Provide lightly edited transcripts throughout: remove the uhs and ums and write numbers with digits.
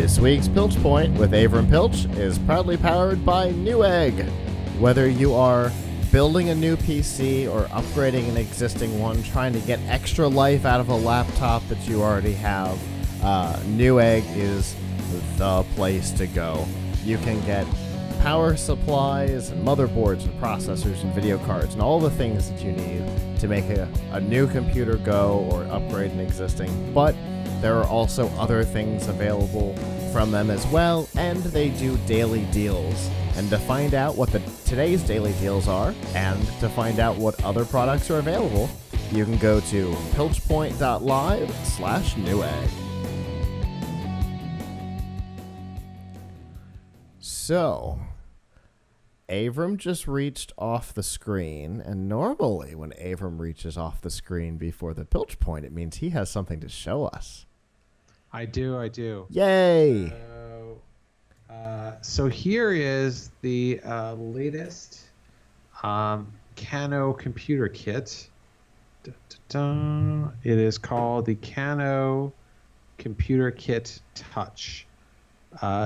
This week's Piltch Point with Avram Piltch is proudly powered by Newegg. Whether you are building a new PC or upgrading an existing one, trying to get extra life out of a laptop that you already have, Newegg is the place to go. You can get power supplies and motherboards and processors and video cards and all the things that you need to make a new computer go or upgrade an existing, but there are also other things available from them as well, and they do daily deals. And to find out what today's daily deals are, and to find out what other products are available, you can go to piltchpoint.live/Newegg. So, Avram just reached off the screen, and normally when Avram reaches off the screen before the Piltch Point, it means he has something to show us. I do. Yay! So here is the latest Kano computer kit. It is called the Kano Computer Kit Touch.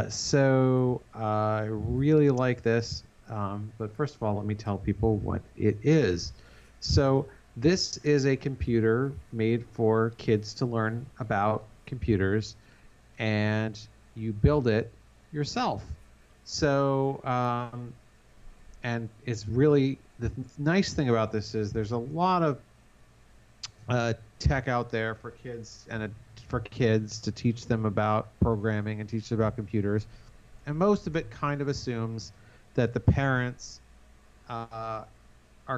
So I really like this. But first of all, let me tell people what it is. So this is a computer made for kids to learn about computers, and you build it yourself. So and it's really, the nice thing about this is there's a lot of tech out there for kids for kids to teach them about programming and teach them about computers, and most of it kind of assumes that the parents are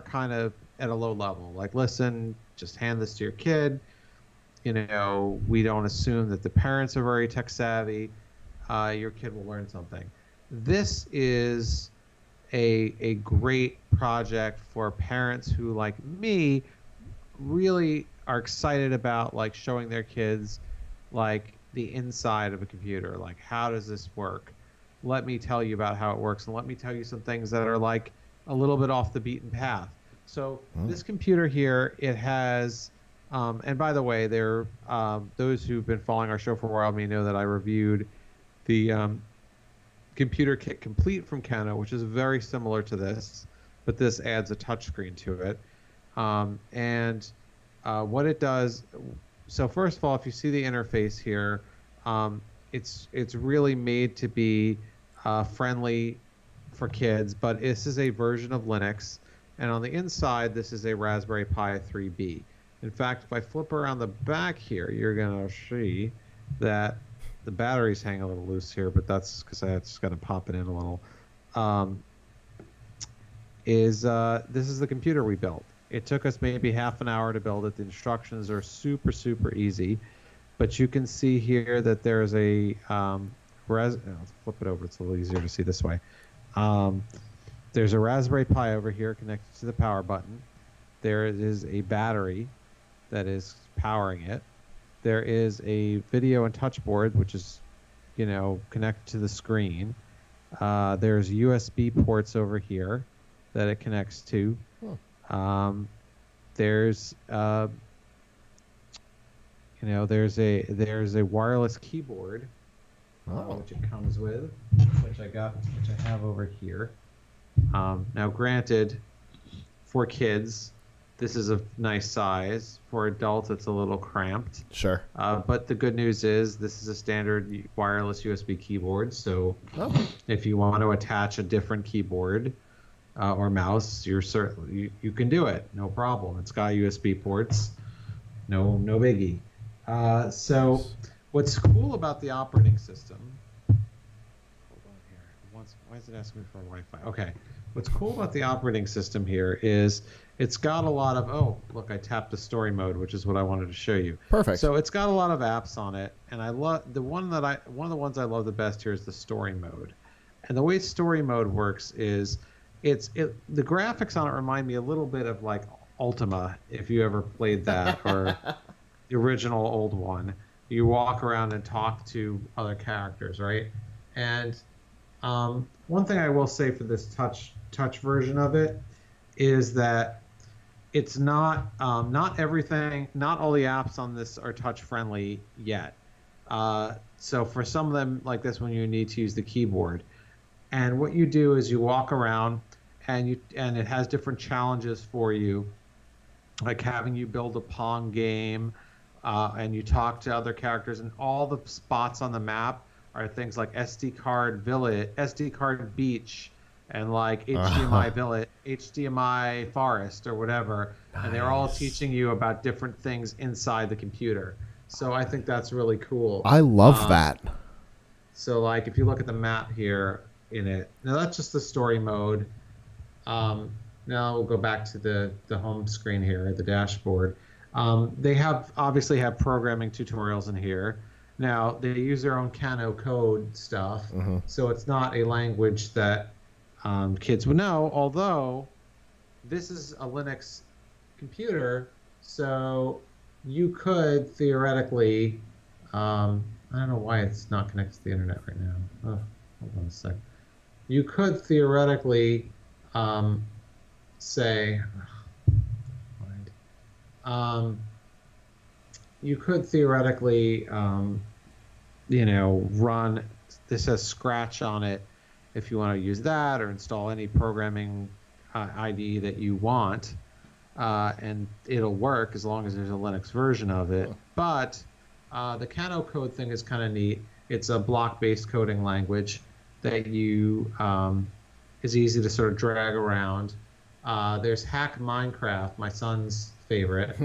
kind of at a low level. Like, listen, just hand this to your kid. You know, we don't assume that the parents are very tech savvy. Your kid will learn something. This is a great project for parents who, like me, really are excited about like showing their kids like the inside of a computer. Like, how does this work? Let me tell you about how it works, and let me tell you some things that are like a little bit off the beaten path. So this computer here, it has, and by the way, there those who've been following our show for a while may know that I reviewed the Computer Kit Complete from Kano, which is very similar to this, but this adds a touchscreen to it. And what it does, so first of all, if you see the interface here, it's really made to be friendly for kids, but this is a version of Linux, and on the inside this is a Raspberry Pi 3B. In fact, if I flip around the back here, you're going to see that the batteries hang a little loose here, but that's because I just got to pop it in a little. This is the computer we built. It took us maybe half an hour to build it. The instructions are super easy, but you can see here that there's a let's flip it over. It's a little easier to see this way. There's a Raspberry Pi over here connected to the power button. There is a battery that is powering it. There is a video and touch board, which is, you know, connected to the screen. There's USB ports over here that it connects to. There's there's a wireless keyboard, which it comes with, which I have over here. Now, granted, for kids, this is a nice size. For adults, it's a little cramped. Sure. But the good news is this is a standard wireless USB keyboard. So if you want to attach a different keyboard or mouse, you can do it. No problem. It's got USB ports. No biggie. So what's cool about the operating system... Hold on here. Why is it asking me for Wi-Fi? Okay. What's cool about the operating system here is it's got a lot of... Oh, look, I tapped the story mode, which is what I wanted to show you. Perfect. So it's got a lot of apps on it, and I love one of the ones I love the best here is the story mode. And the way story mode works is the graphics on it remind me a little bit of like Ultima, if you ever played that, or the original old one. You walk around and talk to other characters, right? And one thing I will say for this touch version of it is that it's not everything, not all the apps on this are touch friendly yet. So for some of them like this one, you need to use the keyboard. And what you do is you walk around and it has different challenges for you, like having you build a Pong game, and you talk to other characters, and all the spots on the map are things like SD card village, SD card beach, and like HDMI village, HDMI forest, or whatever. And they're all teaching you about different things inside the computer. So I think that's really cool. I love that. So like if you look at the map here in it, now that's just the story mode. Now we'll go back to the home screen here, the dashboard. They obviously have programming tutorials in here. Now they use their own Kano code stuff, so it's not a language that kids would know. Although this is a Linux computer, so you could theoretically, I don't know why it's not connected to the internet right now. Oh, hold on a sec. You could theoretically say, you could theoretically, run, this has Scratch on it if you want to use that, or install any programming IDE that you want, and it'll work as long as there's a Linux version of it. But the Kano code thing is kind of neat. It's a block-based coding language that you is easy to sort of drag around. There's Hack Minecraft, my son's favorite.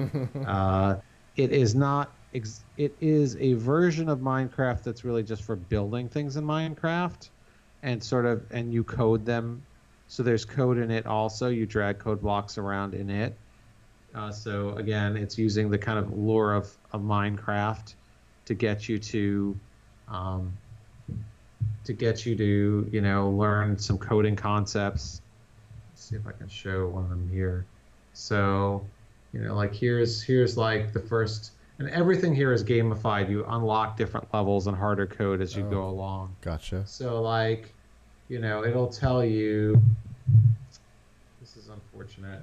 It is not. It is a version of Minecraft that's really just for building things in Minecraft, and you code them. So there's code in it also. You drag code blocks around in it. So again, it's using the kind of lore of Minecraft to get you to learn some coding concepts. Let's see if I can show one of them here. So, like here's like the first, and everything here is gamified. You unlock different levels and harder code as you go along. Gotcha. So like, it'll tell you, this is unfortunate.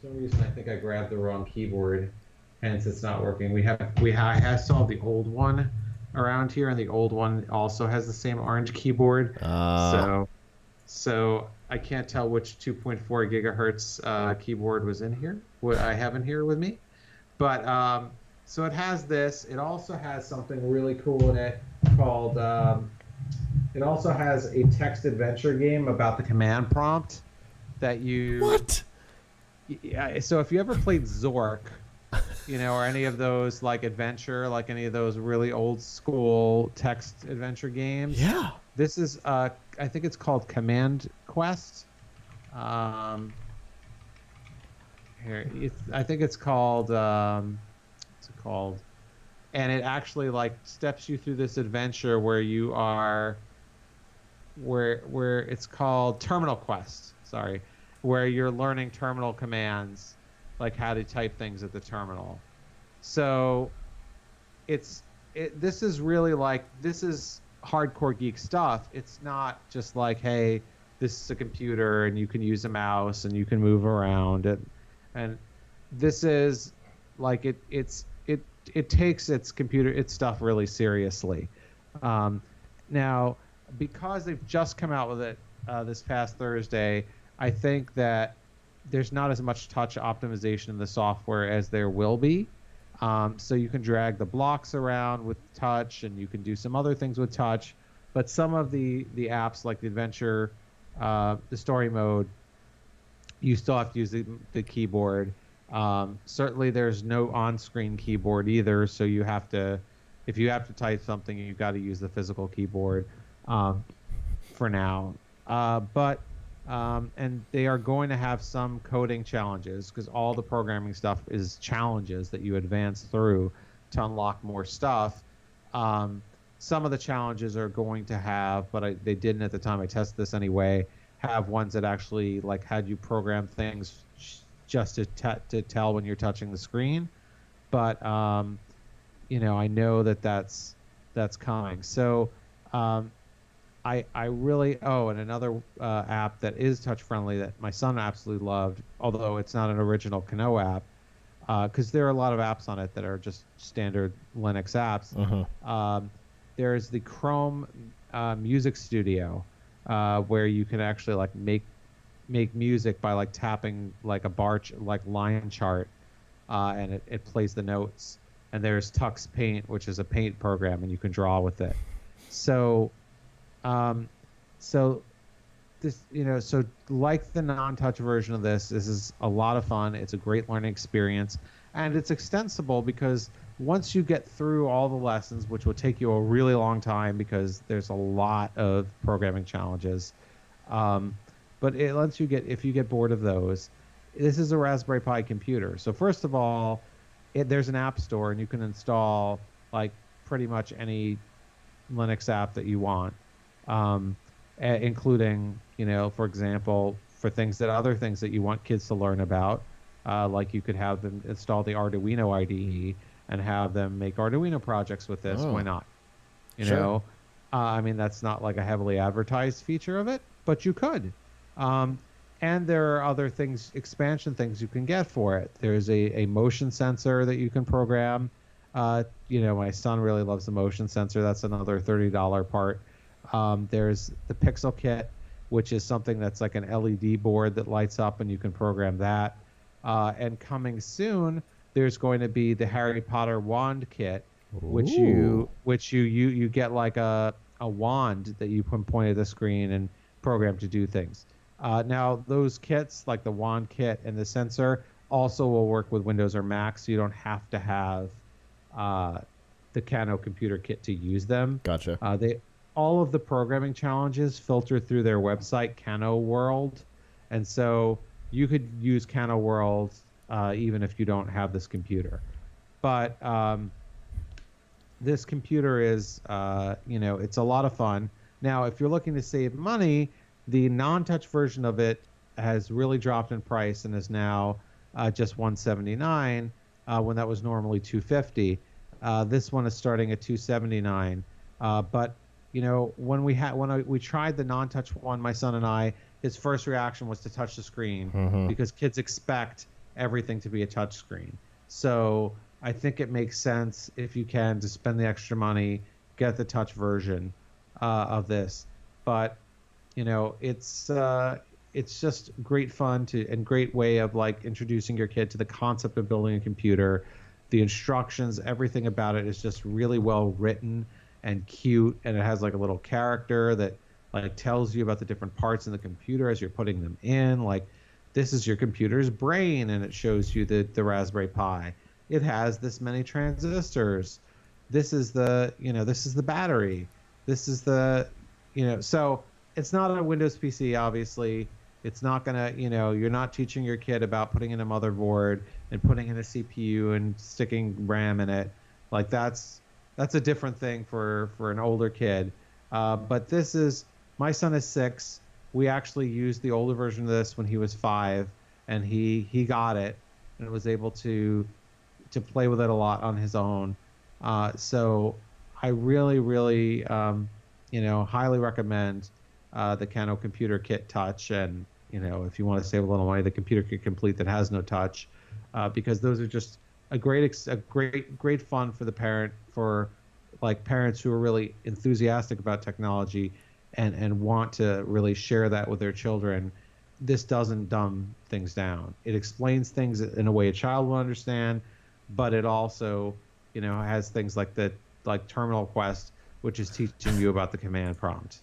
For some reason, I think I grabbed the wrong keyboard, hence it's not working. I saw the old one around here, and the old one also has the same orange keyboard. So I can't tell which 2.4 gigahertz keyboard was in here. What I have in here with me, but so it has this. It also has something really cool in it called. It also has a text adventure game about the command prompt that you. What? Yeah. So if you ever played Zork, or any of those like adventure, like any of those really old school text adventure games. Yeah. This is I think it's called Command Quest. Here, I think it's called. What's it called? And it actually like steps you through this adventure where you are. Where it's called Terminal Quest. Sorry, where you're learning terminal commands, like how to type things at the terminal. So, this is really like, this is hardcore geek stuff. It's not just like, hey, this is a computer and you can use a mouse and you can move around, and this is like it takes its stuff really seriously. Now, because they've just come out with it this past Thursday, I think that there's not as much touch optimization in the software as there will be. So you can drag the blocks around with touch, and you can do some other things with touch. But some of the apps, like the adventure, the story mode, you still have to use the keyboard. Certainly, there's no on-screen keyboard either. So you have to, if you have to type something, you've got to use the physical keyboard for now. And they are going to have some coding challenges, because all the programming stuff is challenges that you advance through to unlock more stuff. Some of the challenges are going to have, but they didn't at the time I tested this anyway, have ones that actually like had you program things just to tell when you're touching the screen. But I know that's coming. So I really and another app that is touch friendly that my son absolutely loved, although it's not an original Kano app, because there are a lot of apps on it that are just standard Linux apps. There's the Chrome Music Studio, where you can actually like make music by like tapping like a like line chart, and it plays the notes. And there's Tux Paint, which is a paint program, and you can draw with it. So, so this, so like the non-touch version of this is a lot of fun. It's a great learning experience, and it's extensible because once you get through all the lessons, which will take you a really long time because there's a lot of programming challenges, but it lets you if you get bored of those, this is a Raspberry Pi computer. So first of all, there's an app store, and you can install like pretty much any Linux app that you want, including, for example, for other things that you want kids to learn about, like you could have them install the Arduino IDE and have them make Arduino projects with this. Why not? Sure. I mean, that's not like a heavily advertised feature of it, but you could. And there are other things, expansion things you can get for it. There's a motion sensor that you can program. My son really loves the motion sensor. That's another $30 part. There's the Pixel Kit, which is something that's like an LED board that lights up, and you can program that. And coming soon, there's going to be the Harry Potter wand kit, which you get like a wand that you can point at the screen and program to do things. Now, those kits, like the wand kit and the sensor, also will work with Windows or Mac, so you don't have to have the Kano computer kit to use them. Gotcha. All of the programming challenges filter through their website, Kano World, and so you could use Kano World even if you don't have this computer. But this computer is, it's a lot of fun. Now, if you're looking to save money, the non-touch version of it has really dropped in price and is now just $179 when that was normally $250. This one is starting at $279. But when we tried the non-touch one, my son and I, his first reaction was to touch the screen because kids expect everything to be a touch screen. So I think it makes sense, if you can, to spend the extra money, get the touch version of this. But it's just great fun and great way of like introducing your kid to the concept of building a computer. The instructions, everything about it is just really well written and cute, and it has like a little character that like tells you about the different parts in the computer as you're putting them in. Like, this is your computer's brain, and it shows you the Raspberry Pi. It has this many transistors. This is the battery. This is the so it's not a Windows PC, obviously. It's not gonna, you're not teaching your kid about putting in a motherboard and putting in a CPU and sticking RAM in it. Like, that's a different thing for an older kid. But this is, my son is 6. We actually used the older version of this when he was 5, and he got it and was able to play with it a lot on his own. So I really, really, highly recommend the Kano Computer Kit Touch, and if you want to save a little money, the Computer Kit Complete that has no touch, because those are just a great fun for the parent, for like parents who are really enthusiastic about technology and want to really share that with their children. This doesn't dumb things down. It explains things in a way a child will understand, but it also has things like Terminal Quest, which is teaching you about the command prompt.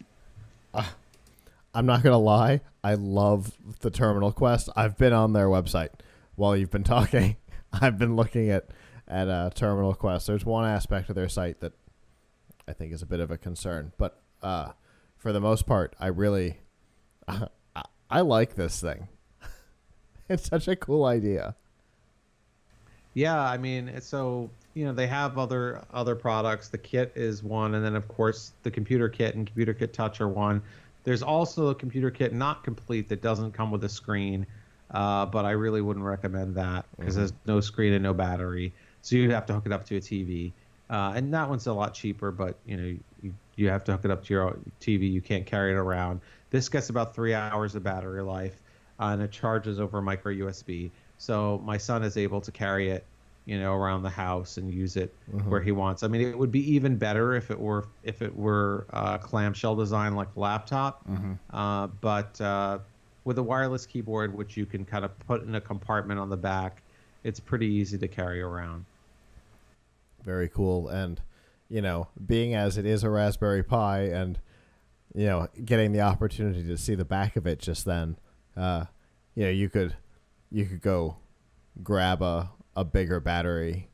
I'm not gonna lie, I love the Terminal Quest. I've been on their website while you've been talking. I've been looking at Terminal Quest. There's one aspect of their site that I think is a bit of a concern, but for the most part, I really I like this thing. It's such a cool idea. Yeah, I mean, so they have other products. The kit is one, and then of course the Computer Kit and Computer Kit Touch are one. There's also a Computer Kit Not Complete that doesn't come with a screen, but I really wouldn't recommend that because there's no screen and no battery, so you'd have to hook it up to a TV. And that one's a lot cheaper, but you have to hook it up to your TV. You can't carry it around. This gets about 3 hours of battery life, and it charges over micro USB. so my son is able to carry it, around the house and use it where he wants. I mean, it would be even better if it were clamshell design like a laptop, but with a wireless keyboard, which you can kind of put in a compartment on the back, it's pretty easy to carry around. Very cool. And, being as it is a Raspberry Pi and, getting the opportunity to see the back of it just then, you could go grab a bigger battery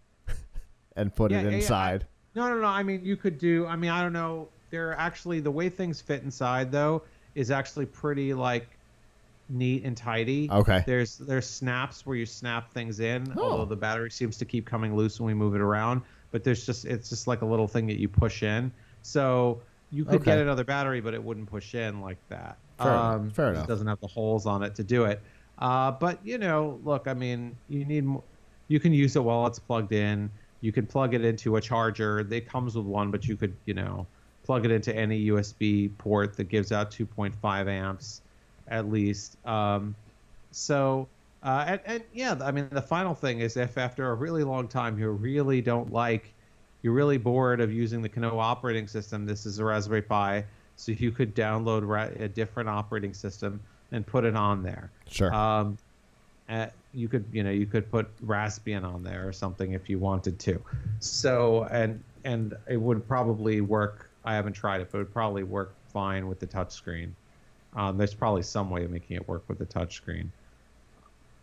and put it inside. No. I mean, you could do, I don't know. They're actually, the way things fit inside, though, is actually pretty, like, neat and tidy. Okay. There's snaps where you snap things in, although the battery seems to keep coming loose when we move it around. But it's just like a little thing that you push in. So you could get another battery, but it wouldn't push in like that. Fair enough. It doesn't have the holes on it to do it. But look, I mean, you can use it while it's plugged in. You can plug it into a charger. It comes with one, but you could, plug it into any USB port that gives out 2.5 amps at least. And yeah, I mean, the final thing is, if after a really long time you're really bored of using the Kano operating system, this is a Raspberry Pi, so you could download a different operating system and put it on there. Sure. You could put Raspbian on there or something if you wanted to. So and it would probably work. I haven't tried it, but it would probably work fine with the touchscreen. There's probably some way of making it work with the touchscreen.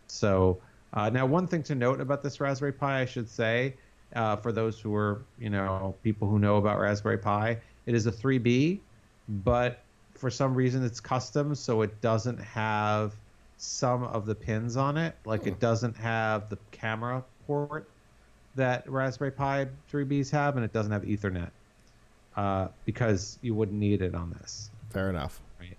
So now, one thing to note about this Raspberry Pi, I should say, for those who are, people who know about Raspberry Pi, it is a 3B, but for some reason it's custom, so it doesn't have some of the pins on it. Like it doesn't have the camera port that Raspberry Pi 3Bs have, and it doesn't have Ethernet because you wouldn't need it on this. Fair enough. Right.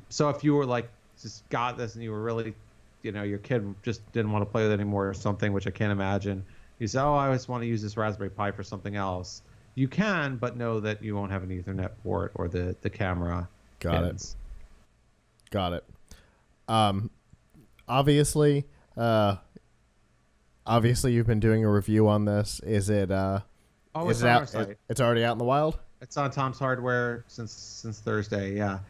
So if you were like just got this and you were really, your kid just didn't want to play with it anymore or something, which I can't imagine. You say, oh, I just want to use this Raspberry Pi for something else. You can, but know that you won't have an Ethernet port or the camera pins. Got it. Obviously you've been doing a review on this. Is it it's out? It's already out in the wild? It's on Tom's Hardware since Thursday, yeah,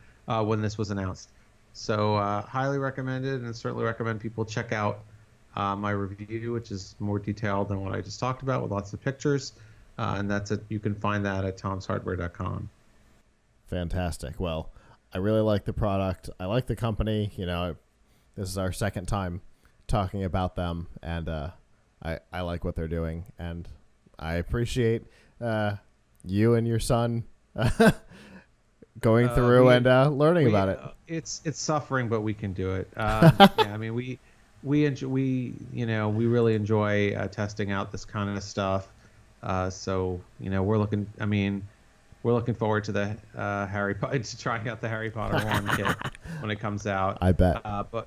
when this was announced. So highly recommended, and certainly recommend people check out my review, which is more detailed than what I just talked about with lots of pictures. And that's it. You can find that at tomshardware.com. Fantastic. Well, I really like the product. I like the company. This is our second time talking about them, and I like what they're doing, and I appreciate you and your son going through and learning about it. It's suffering, but we can do it. Yeah, I mean, we really enjoy testing out this kind of stuff. So we're looking forward to the trying out the Harry Potter 1 kit when it comes out. I bet. The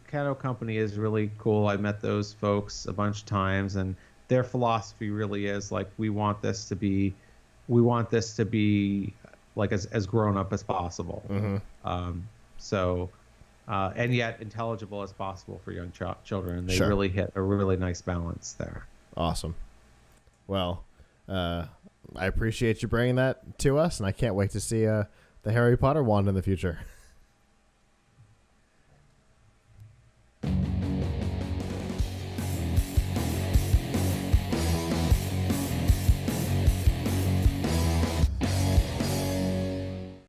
Kano company is really cool. I met those folks a bunch of times, and their philosophy really is like, we want this to be like as grown up as possible. Mm-hmm. And yet intelligible as possible for young children. They really hit a really nice balance there. Awesome. Well, I appreciate you bringing that to us, and I can't wait to see the Harry Potter wand in the future.